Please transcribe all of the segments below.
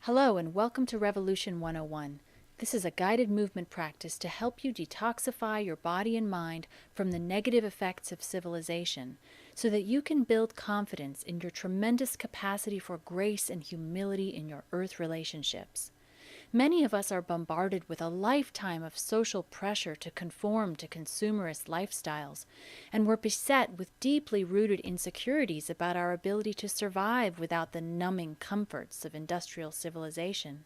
Hello and welcome to Revolution 101. This is a guided movement practice to help you detoxify your body and mind from the negative effects of civilization so that you can build confidence in your tremendous capacity for grace and humility in your earth relationships. Many of us are bombarded with a lifetime of social pressure to conform to consumerist lifestyles, and we're beset with deeply rooted insecurities about our ability to survive without the numbing comforts of industrial civilization.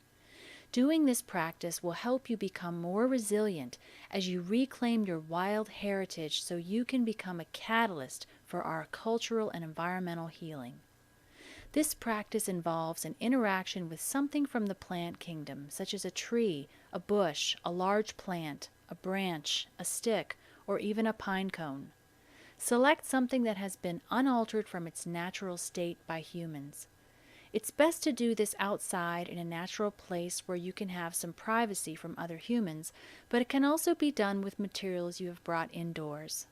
Doing this practice will help you become more resilient as you reclaim your wild heritage so you can become a catalyst for our cultural and environmental healing. This practice involves an interaction with something from the plant kingdom, such as a tree, a bush, a large plant, a branch, a stick, or even a pine cone. Select something that has been unaltered from its natural state by humans. It's best to do this outside in a natural place where you can have some privacy from other humans, but it can also be done with materials you have brought indoors.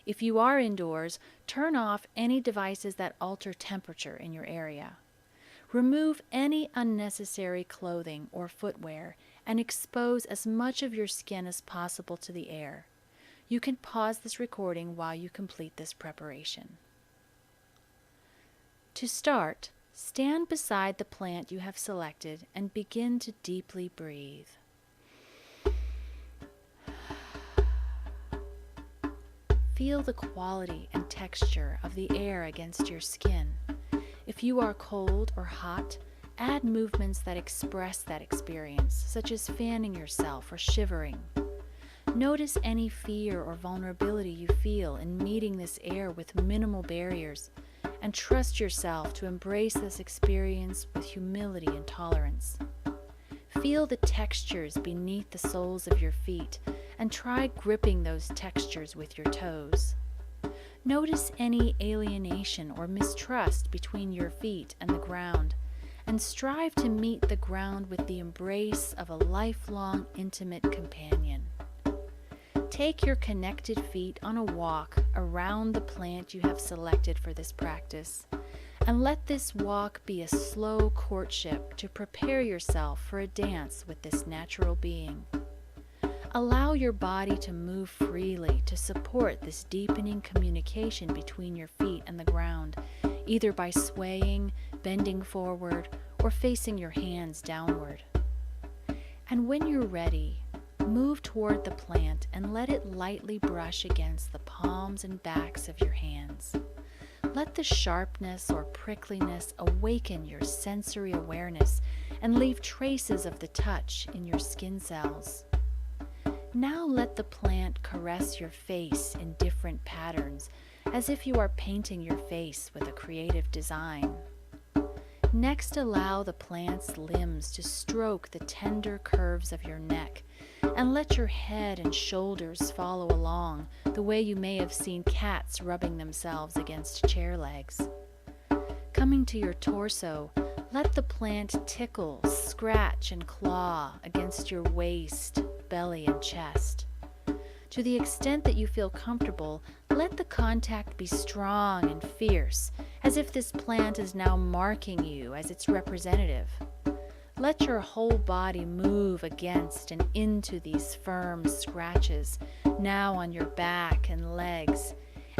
If you are indoors, turn off any devices that alter temperature in your area. Remove any unnecessary clothing or footwear and expose as much of your skin as possible to the air. You can pause this recording while you complete this preparation. To start, stand beside the plant you have selected and begin to deeply breathe. Feel the quality and texture of the air against your skin. If you are cold or hot, add movements that express that experience, such as fanning yourself or shivering. Notice any fear or vulnerability you feel in meeting this air with minimal barriers, and trust yourself to embrace this experience with humility and tolerance. Feel the textures beneath the soles of your feet and try gripping those textures with your toes. Notice any alienation or mistrust between your feet and the ground, and strive to meet the ground with the embrace of a lifelong, intimate companion. Take your connected feet on a walk around the plant you have selected for this practice, and let this walk be a slow courtship to prepare yourself for a dance with this natural being. Allow your body to move freely to support this deepening communication between your feet and the ground, either by swaying, bending forward, or facing your hands downward. And when you're ready, move toward the plant and let it lightly brush against the palms and backs of your hands. Let the sharpness or prickliness awaken your sensory awareness and leave traces of the touch in your skin cells. Now let the plant caress your face in different patterns, as if you are painting your face with a creative design. Next, allow the plant's limbs to stroke the tender curves of your neck, and let your head and shoulders follow along the way you may have seen cats rubbing themselves against chair legs. Coming to your torso, let the plant tickle, scratch, and claw against your waist, belly, and chest. To the extent that you feel comfortable, let the contact be strong and fierce, as if this plant is now marking you as its representative. Let your whole body move against and into these firm scratches, now on your back and legs,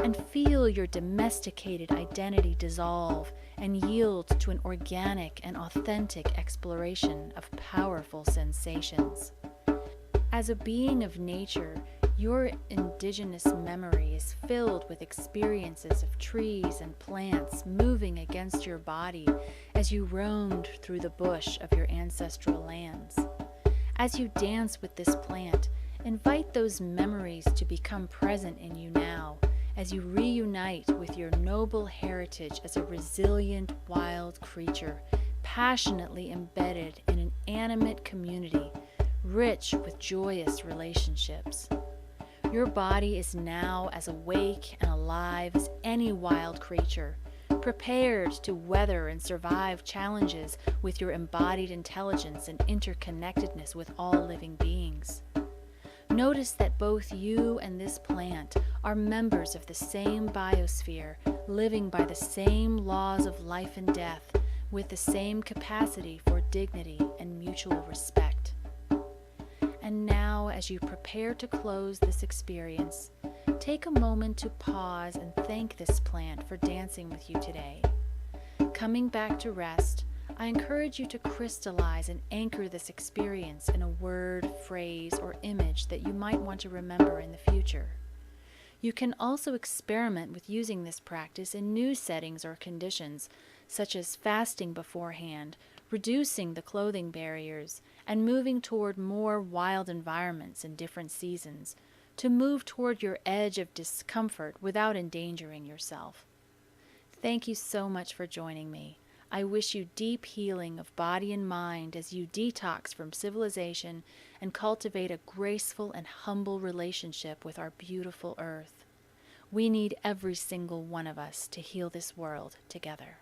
and feel your domesticated identity dissolve and yield to an organic and authentic exploration of powerful sensations. As a being of nature, your indigenous memory is filled with experiences of trees and plants moving against your body as you roamed through the bush of your ancestral lands. As you dance with this plant, invite those memories to become present in you now, as you reunite with your noble heritage as a resilient wild creature, passionately embedded in an animate community, rich with joyous relationships. Your body is now as awake and alive as any wild creature, prepared to weather and survive challenges with your embodied intelligence and interconnectedness with all living beings. Notice that both you and this plant are members of the same biosphere, living by the same laws of life and death, with the same capacity for dignity and mutual respect. And now, as you prepare to close this experience, take a moment to pause and thank this plant for dancing with you today. Coming back to rest, I encourage you to crystallize and anchor this experience in a word, phrase, or image that you might want to remember in the future. You can also experiment with using this practice in new settings or conditions, such as fasting beforehand, reducing the clothing barriers, and moving toward more wild environments in different seasons, to move toward your edge of discomfort without endangering yourself. Thank you so much for joining me. I wish you deep healing of body and mind as you detox from civilization and cultivate a graceful and humble relationship with our beautiful earth. We need every single one of us to heal this world together.